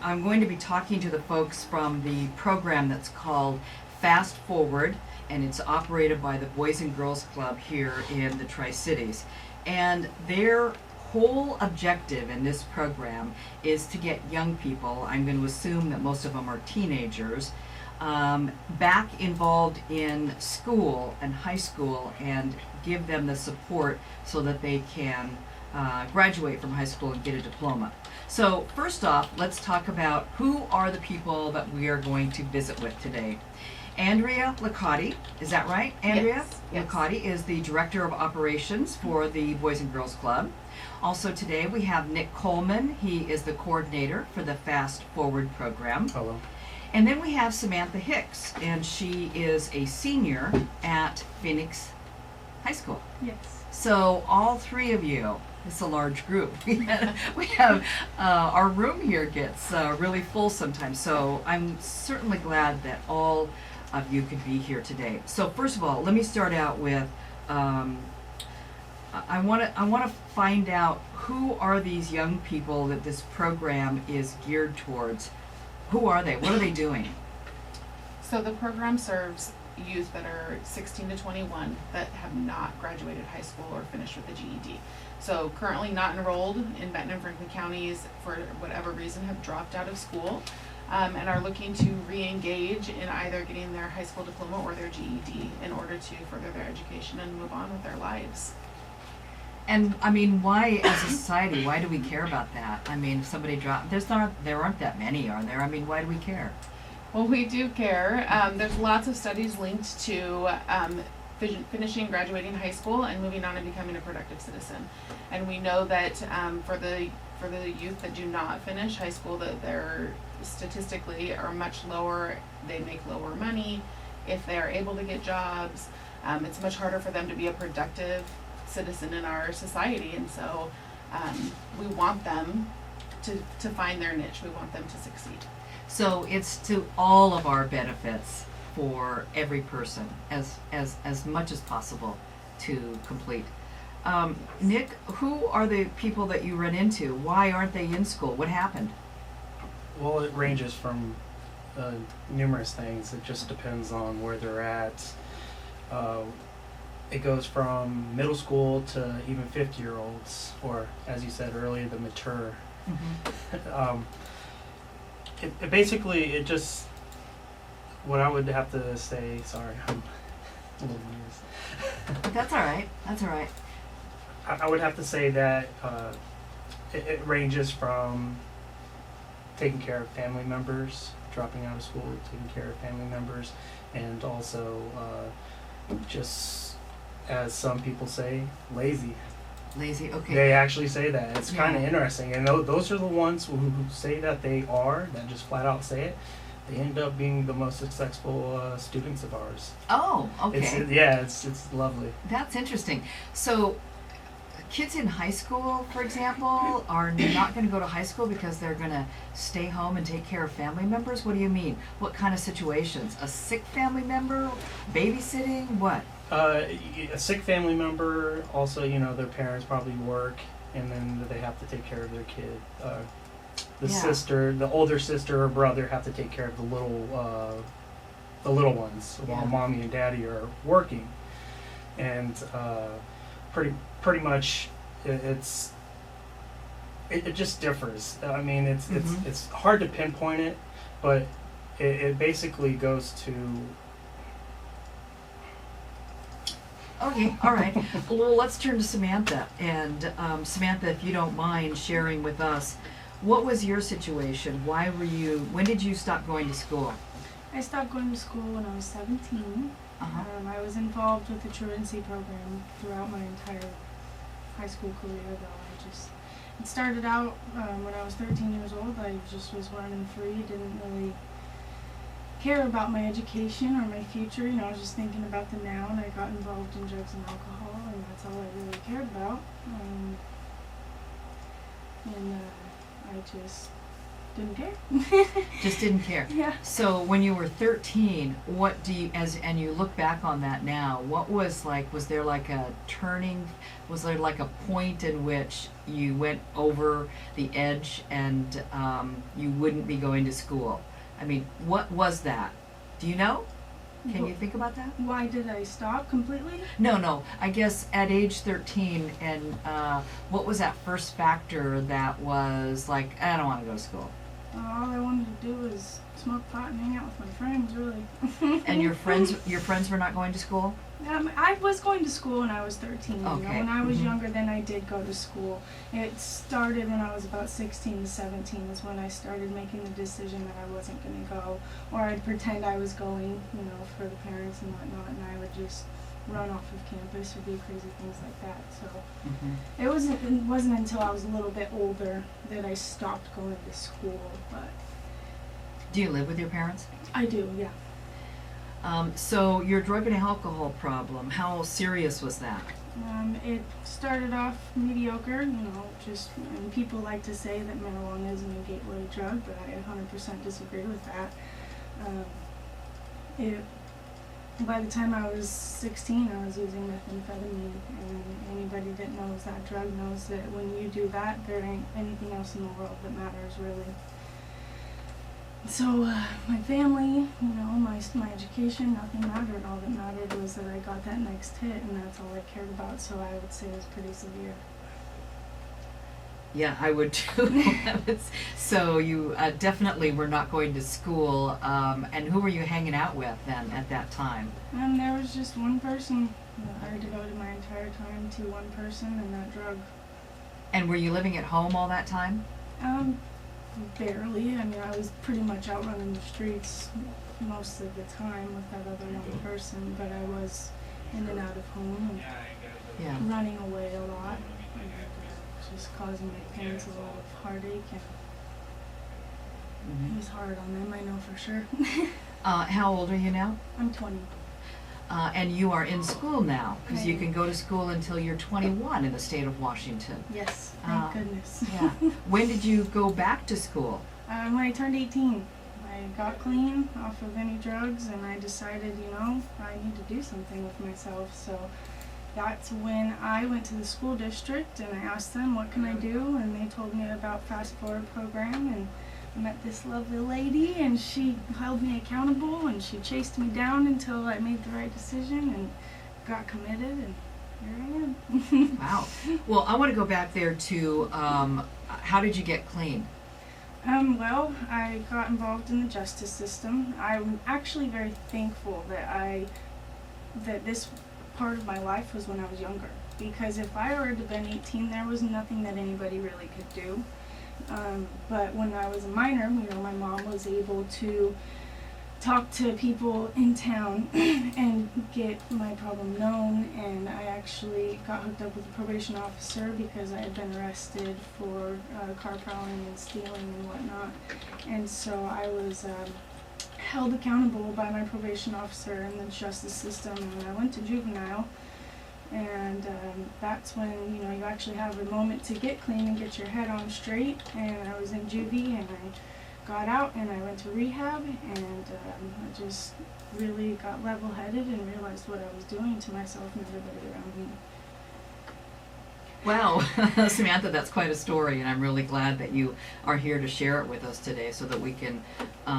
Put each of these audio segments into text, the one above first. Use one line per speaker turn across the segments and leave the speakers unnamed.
I'm going to be talking to the folks from the program that's called Fast Forward, and it's operated by the Boys and Girls Club here in the Tri-Cities. And their whole objective in this program is to get young people, I'm going to assume that most of them are teenagers, back involved in school and high school and give them the support so that they can graduate from high school and get a diploma. So first off, let's talk about who are the people that we are going to visit with today. Andrea Licotti, is that right? Andrea Licotti is the Director of Operations for the Boys and Girls Club. Also today we have Nick Coleman. He is the coordinator for the Fast Forward program.
Hello.
And then we have Samantha Hicks, and she is a senior at Phoenix High School.
Yes.
So all three of you, it's a large group. we have our room here gets really full sometimes. So I'm certainly glad that all of you could be here today. So first of all, let me start out with I want to find out who are these young people that this program is geared towards. Who are they? What are they doing?
So the program serves youth that are 16 to 21 that have not graduated high school or finished with a GED. So currently not enrolled in Benton and Franklin counties for whatever reason, have dropped out of school and are looking to re-engage in either getting their high school diploma or their GED in order to further their education and move on with their lives.
And I mean, why as a society, why do we care about that? I mean, if somebody dropped, there aren't that many, are there? I mean, why do we care?
Well, we do care. There's lots of studies linked to finishing, graduating high school and moving on and becoming a productive citizen. And we know that for the youth that do not finish high school, that they're statistically are much lower. They make lower money. If they are able to get jobs, it's much harder for them to be a productive citizen in our society. And so we want them to find their niche. We want them to succeed.
So it's to all of our benefits for every person as much as possible to complete. Nick, who are the people that you run into? Why aren't they in school? What happened?
Well, it ranges from numerous things. It just depends on where they're at. It goes from middle school to even 50-year-olds, or as you said earlier, the mature.
Mm-hmm.
It basically, it just, what I would have to say, sorry, I'm a little nervous.
That's all right. That's all right.
I would have to say that it ranges from taking care of family members, dropping out of school, taking care of family members, and also just, as some people say, lazy.
Lazy, okay.
They actually say that. It's kind of
Yeah.
interesting. And those are the ones who say that they are, that just flat out say it. They end up being the most successful students of ours.
Oh, okay.
It's lovely.
That's interesting. So kids in high school, for example, are not going to go to high school because they're going to stay home and take care of family members? What do you mean? What kind of situations? A sick family member? Babysitting? What?
A sick family member, also, their parents probably work, and then they have to take care of their kid. The older sister or brother have to take care of the little ones while mommy and daddy are working. And pretty much it just differs. I mean, it's hard to pinpoint it, but it basically goes to.
Okay, all right. Well, let's turn to Samantha. And Samantha, if you don't mind sharing with us, what was your situation? When did you stop going to school?
I stopped going to school when I was 17.
Uh-huh.
I was involved with the truancy program throughout my entire high school career, though. It started out when I was 13 years old. I just was running free, didn't really care about my education or my future. I was just thinking about the now, and I got involved in drugs and alcohol, and that's all I really cared about. I just didn't care.
Just didn't care.
Yeah.
So when you were 13, what do you, and you look back on that now, what was like, was there like a turning, was there like a point in which you went over the edge and you wouldn't be going to school? I mean, what was that? Do you know? Can you think about that?
Why did I stop completely?
No. I guess at age 13, and what was that first factor that was like, I don't want to go to school?
All I wanted to do was smoke pot and hang out with my friends, really.
And your friends were not going to school?
I was going to school when I was 13. You know,
Okay.
when I was
Mhm.
younger, then I did go to school. It started when I was about 16 to 17 is when I started making the decision that I wasn't going to go, or I'd pretend I was going, you know, for the parents and whatnot, and I would just run off of campus or do crazy things like that. So
Mm-hmm.
it wasn't until I was a little bit older that I stopped going to school. But
Do you live with your parents?
I do, yeah.
So your drug and alcohol problem, how serious was that?
It started off mediocre, you know, just, and people like to say that marijuana isn't a gateway drug, but I 100% disagree with that. By the time I was 16, I was using methamphetamine, and anybody that knows that drug knows that when you do that, there ain't anything else in the world that matters, really. So, my family, you know, my education, nothing mattered. All that mattered was that I got that next hit, and that's all I cared about, so I would say it was pretty severe.
Yeah, I would too. So you definitely were not going to school. And who were you hanging out with then at that time?
And there was just one person. I devoted my entire time to one person and that drug.
And were you living at home all that time?
Barely. I mean, I was pretty much out running the streets most of the time with that other one person, but I was in and out of home and
Yeah.
running away a lot, and just causing my parents a lot of heartache, and it
Mhm.
was hard on them, I know for sure.
How old are you now?
I'm 20.
And you are in school now, because you
Right.
can go to school until you're 21 in the state of Washington.
Yes, thank goodness.
Yeah. When did you go back to school?
When I turned 18, I got clean off of any drugs, and I decided, you know, I need to do something with myself. So that's when I went to the school district and I asked them, what can I do? And they told me about Fast Forward program, and I met this lovely lady, and she held me accountable, and she chased me down until I made the right decision and got committed, and here I am.
Wow. Well, I want to go back there to how did you get clean?
Well, I got involved in the justice system. I'm actually very thankful that this part of my life was when I was younger, because if I were to have been 18, there was nothing that anybody really could do. But when I was a minor, you know, my mom was able to talk to people in town and get my problem known, and I actually got hooked up with a probation officer because I had been arrested for car prowling and stealing and whatnot. And so I was held accountable by my probation officer in the justice system, and I went to juvenile. And that's when, you know, you actually have a moment to get clean and get your head on straight. And I was in juvie, and I got out and I went to rehab, and I just really got level-headed and realized what I was doing to myself and everybody around me.
Wow, Samantha, that's quite a story, and I'm really glad that you are here to share it with us today so that we can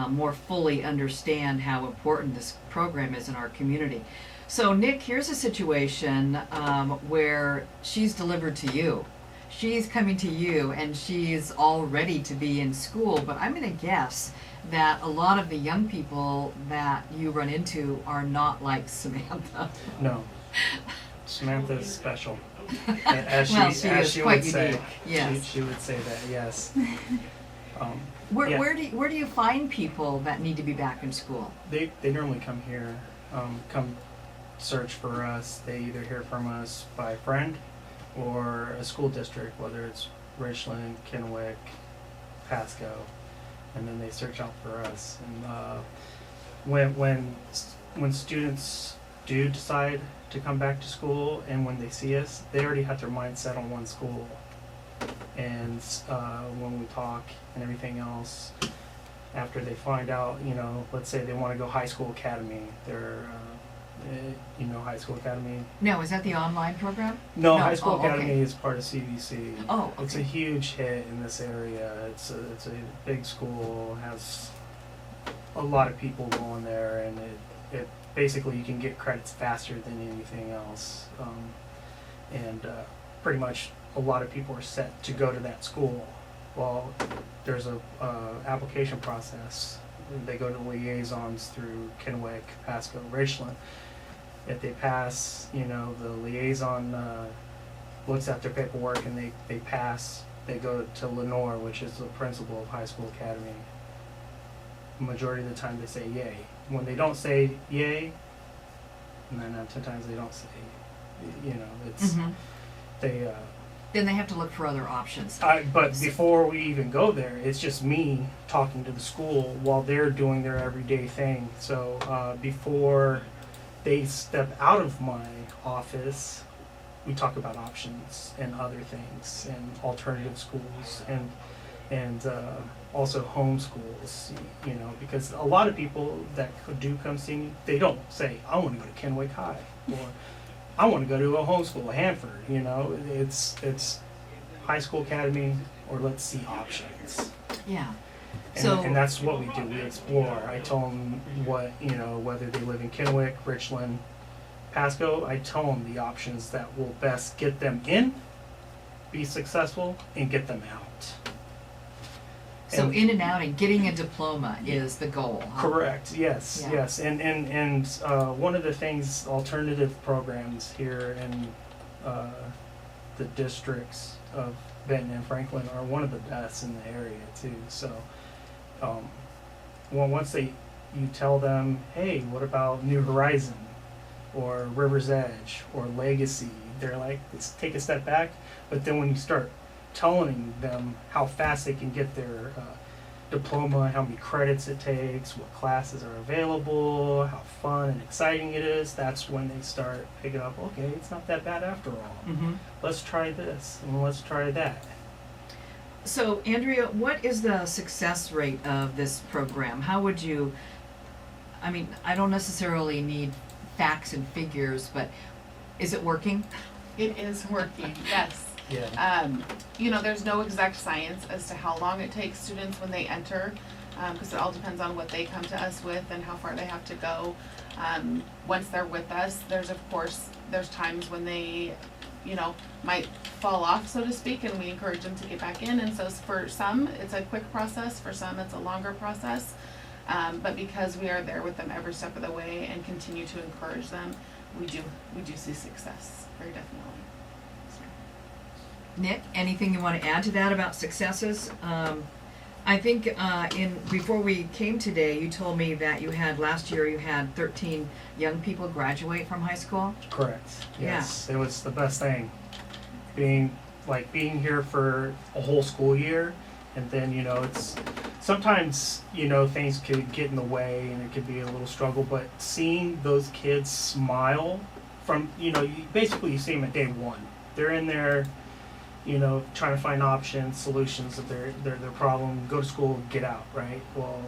more fully understand how important this program is in our community. So, Nick, here's a situation where she's delivered to you. She's coming to you, and she's all ready to be in school, but I'm going to guess that a lot of the young people that you run into are not like Samantha.
No. Samantha is special. As
Well, she is
she
quite
would say.
unique, yes.
She would say that, yes.
Where,
Yeah.
where do you find people that need to be back in school?
They normally come here, come search for us. They either hear from us by a friend or a school district, whether it's Richland, Kennewick, Pasco, and then they search out for us. And when students do decide to come back to school, and when they see us, they already have their mind set on one school, And when we talk and everything else, after they find out, you know, let's say they want to go high school academy, they're, you know, high school academy.
No, is that the online program?
No,
No,
high school
oh, okay.
academy is part of CVC.
Oh,
It's a
okay.
huge hit in this area. It's a big school, has a lot of people going there, and it basically you can get credits faster than anything else. And pretty much a lot of people are set to go to that school. Well, there's a application process. They go to liaisons through Kennewick, Pasco, Richland. If they pass, you know, the liaison looks at their paperwork and they pass, they go to Lenore, which is the principal of High School Academy. Majority of the time they say yay. When they don't say yay, 9 out of 10 times they don't say, you know, it's,
Mhm.
they,
Then they have to look for other options.
but before we even go there, it's just me talking to the school while they're doing their everyday thing. So before they step out of my office, we talk about options and other things and alternative schools and also home schools, you know, because a lot of people that do come see me, they don't say, I want to go to Kennewick High, or I want to go to a homeschool, Hanford, you know, it's high school academy, or let's see options.
Yeah.
And,
So-
and that's what we do, we explore. I tell them what, you know, whether they live in Kennewick, Richland, Pasco, I tell them the options that will best get them in, be successful, and get them out.
So
And-
in and out and getting a diploma is the goal, huh?
Correct, yes,
Yeah.
yes. And one of the things, alternative programs here in the districts of Benton and Franklin are one of the best in the area too. So once you tell them, hey, what about New Horizon or River's Edge or Legacy, they're like, let's take a step back. But then when you start telling them how fast they can get their diploma, how many credits it takes, what classes are available, how fun and exciting it is, that's when they start picking up, okay, it's not that bad after all.
Mm-hmm.
Let's try this and let's try that.
So, Andrea, what is the success rate of this program? How would you, I mean, I don't necessarily need facts and figures, but is it working?
It is working, yes.
Yeah.
You know, there's no exact science as to how long it takes students when they enter, because it all depends on what they come to us with and how far they have to go. Once they're with us, there's times when they, you know, might fall off, so to speak, and we encourage them to get back in. And so for some, it's a quick process. For some, it's a longer process. But because we are there with them every step of the way and continue to encourage them, we do see success, very definitely.
Nick, anything you want to add to that about successes? I think before we came today, you told me that last year you had 13 young people graduate from high school.
Correct.
Yeah.
Yes, it was the best thing. Being here for a whole school year, and then, you know, it's sometimes, you know, things could get in the way and it could be a little struggle, but seeing those kids smile from, you know, you see them at day one. They're in there, you know, trying to find options, solutions of their problem, go to school, get out, right? Well,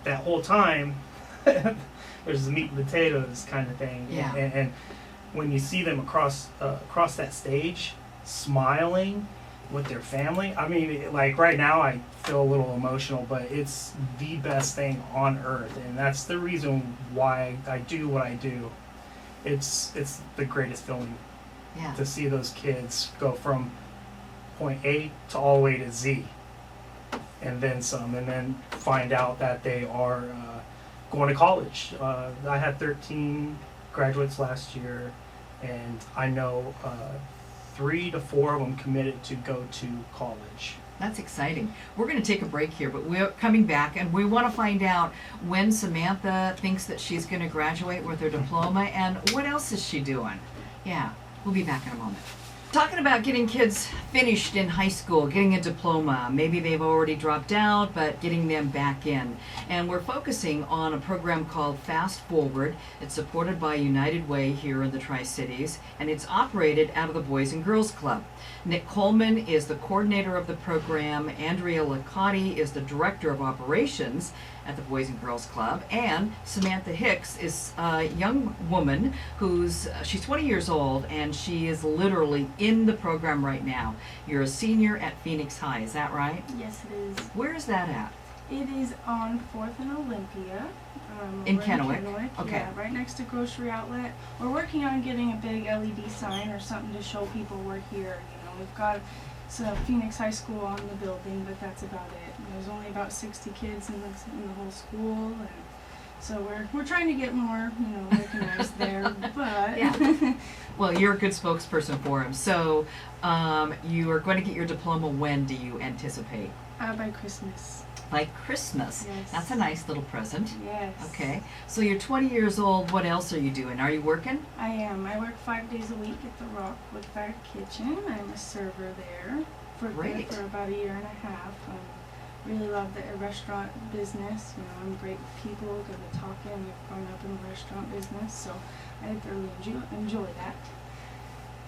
that whole time, there's the meat and potatoes kind of thing.
Yeah.
And when you see them across that stage, smiling with their family, I mean, like right now I feel a little emotional, but it's the best thing on earth. And that's the reason why I do what I do. It's the greatest feeling
Yeah.
to see those kids go from point A to all the way to Z, and then some, and then find out that they are going to college. I had 13 graduates last year, and I know 3 to 4 of them committed to go to college.
That's exciting. We're going to take a break here, but we're coming back and we want to find out when Samantha thinks that she's going to graduate with her diploma and what else is she doing. Yeah, we'll be back in a moment. talking about getting kids finished in high school, getting a diploma. Maybe they've already dropped out, but getting them back in. And we're focusing on a program called Fast Forward. It's supported by United Way here in the Tri-Cities, and it's operated out of the Boys and Girls Club. Nick Coleman is the coordinator of the program. Andrea Licati is the director of operations at the Boys and Girls Club, and Samantha Hicks is a young woman she's 20 years old, and she is literally in the program right now. You're a senior at Phoenix High, is that right?
Yes, it is.
Where is that at?
It is on 4th and Olympia.
In
over
Kennewick? Okay.
Yeah, right next to Grocery Outlet. We're working on getting a big LED sign or something to show people we're here. We've got Phoenix High School on the building, but that's about it. There's only about 60 kids in the whole school, and so we're trying to get more, recognized there. But
Yeah. Well, you're a good spokesperson for him. So you are going to get your diploma. When do you anticipate?
By Christmas.
By Christmas.
Yes.
That's a nice little present.
Yes.
Okay. So you're 20 years old. What else are you doing? Are you working?
I am. I work 5 days a week at the Rockwood Fire Kitchen. I'm a server there.
Great.
For about a year and a half. Really love the restaurant business. I'm great with people, good at talking. I've grown up in the restaurant business, so I thoroughly enjoy that.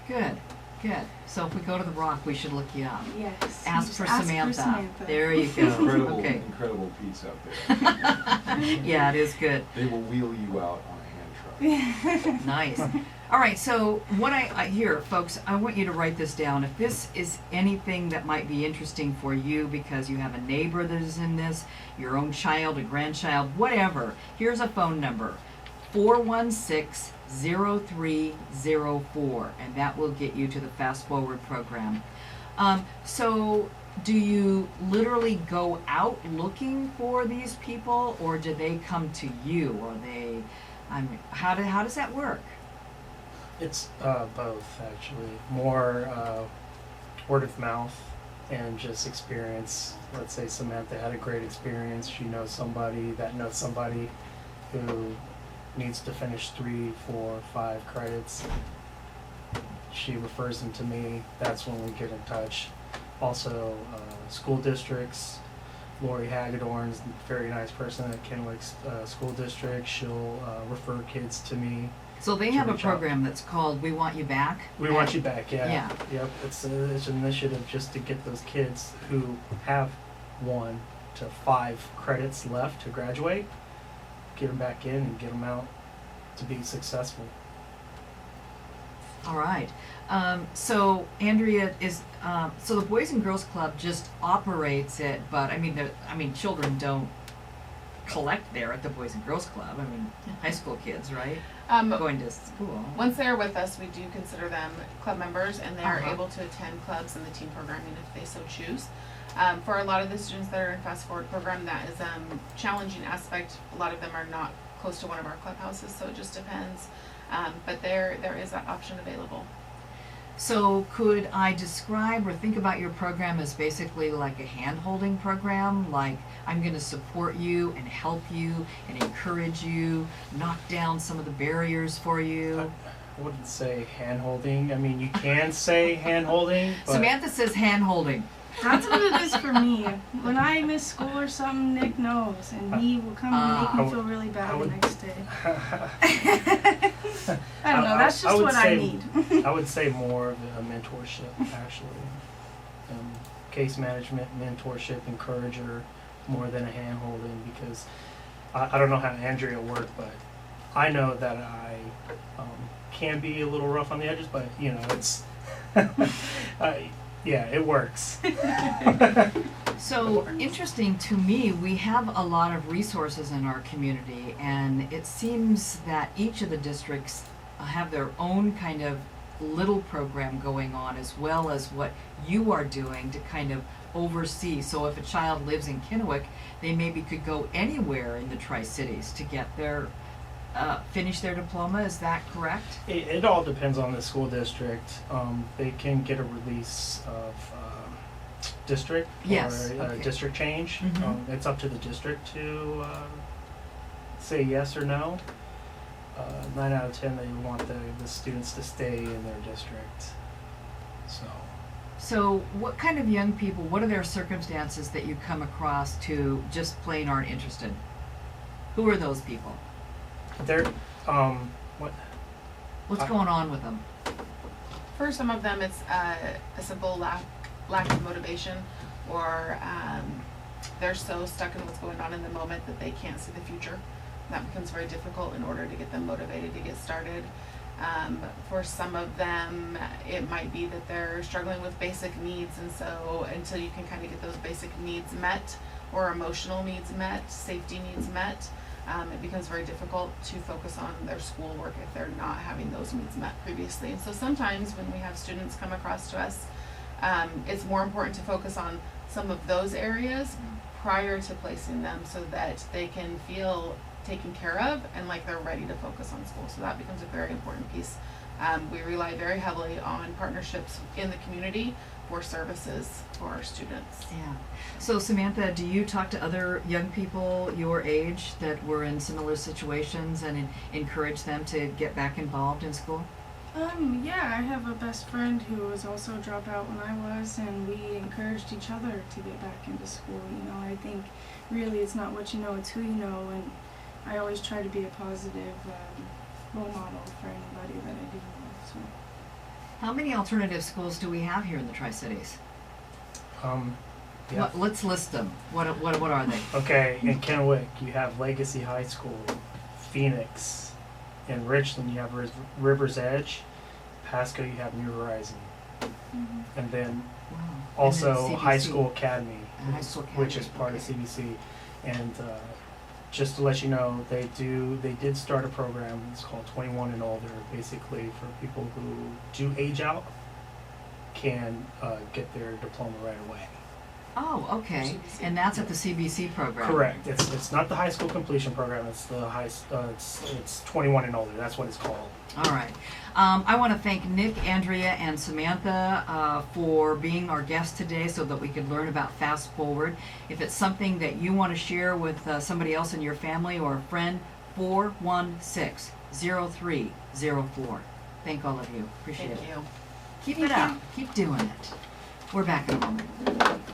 Good. Good. So if we go to the Rock, we should look you up.
Yes.
Ask for
Ask
Samantha.
for Samantha.
There you go.
Incredible,
Okay.
incredible pizza up there.
Yeah, it is good.
They will wheel you out on a hand truck.
Nice. All right, so what I hear, folks, I want you to write this down. If this is anything that might be interesting for you because you have a neighbor that is in this, your own child, a grandchild, whatever, here's a phone number, 416-0304, and that will get you to the Fast Forward program. So do you literally go out looking for these people, or do they come to you, or how does that work?
It's both, actually. More word of mouth and just experience. Let's say Samantha had a great experience. She knows somebody that knows somebody who needs to finish 3, 4, 5 credits. She refers them to me. That's when we get in touch. Also, school districts. Lori Hagedorn's a very nice person at Kennewick School District. She'll refer kids to me.
So they have a program that's called We Want You Back?
We Want You Back, yeah.
Yeah.
Yep, it's an initiative just to get those kids who have 1 to 5 credits left to graduate, get them back in and get them out to be successful.
All right. So Andrea so the Boys and Girls Club just operates it, but children don't collect there at the Boys and Girls Club. High school kids, right? Going to school.
Once they're with us, we do consider them club members, and they are
Uh-huh.
able to attend clubs and the team programming if they so choose. For a lot of the students that are in Fast Forward program, that is a challenging aspect. A lot of them are not close to one of our clubhouses, so it just depends. But there is that option available.
So could I describe or think about your program as basically like a hand-holding program? Like, I'm going to support you and help you and encourage you, knock down some of the barriers for you.
I wouldn't say hand-holding. You can say hand-holding, but
Samantha says hand-holding.
That's what it is for me. When I miss school or something, Nick knows, and he will come and make me feel really bad the next day. I don't know. That's just what I need.
I would say more of a mentorship, actually. Case management, mentorship, encourager, more than a hand-holding, because I don't know how Andrea worked, but I know that I can be a little rough on the edges, but it's yeah, it works.
So interesting to me, we have a lot of resources in our community, and it seems that each of the districts have their own kind of little program going on, as well as what you are doing to kind of oversee. So if a child lives in Kennewick, they maybe could go anywhere in the Tri-Cities to get their finish their diploma. Is that correct?
It all depends on the school district. They can get a release of district
Yes,
or
okay.
district change.
Mhm.
It's up to the district to say yes or no. 9 out of 10, they want the students to stay in their district.
So what kind of young people, what are their circumstances that you come across to just plain aren't interested? Who are those people?
They're, what,
What's going on with them?
For some of them, it's a simple lack of motivation, or they're so stuck in what's going on in the moment that they can't see the future. That becomes very difficult in order to get them motivated to get started. For some of them, it might be that they're struggling with basic needs, and so until you can kind of get those basic needs met, or emotional needs met, safety needs met, it becomes very difficult to focus on their schoolwork if they're not having those needs met previously. And so sometimes when we have students come across to us, it's more important to focus on some of those areas prior to placing them so that they can feel taken care of and like they're ready to focus on school. So that becomes a very important piece. We rely very heavily on partnerships in the community for services for our students.
Yeah. So Samantha, do you talk to other young people your age that were in similar situations and encourage them to get back involved in school?
Yeah, I have a best friend who was also a dropout when I was, and we encouraged each other to get back into school. You know, I think really it's not what you know, it's who you know, and I always try to be a positive role model for anybody that I do know. So.
How many alternative schools do we have here in the Tri-Cities?
Yeah.
Let's list them. What are they?
Okay, in Kennewick, you have Legacy High School. Phoenix. In Richland, you have River's Edge. Pasco, you have New Horizon.
Mm-hmm.
And then
Wow.
also
And then
High
CBC.
School Academy,
High School
which is
Academy,
part
okay.
of CBC. And just to let you know, they did start a program. It's called 21 and older, basically for people who do age out can get their diploma right away.
Oh, okay.
CBC.
And that's at the CBC program.
Correct. It's not the high school completion program. It's the it's 21 and older. That's what it's called.
All right. I want to thank Nick, Andrea, and Samantha for being our guests today so that we could learn about Fast Forward. If it's something that you want to share with somebody else in your family or a friend, 416-0304. Thank all of you. Appreciate
Thank
it.
you.
Keep it up. Keep doing it. We're back in a moment.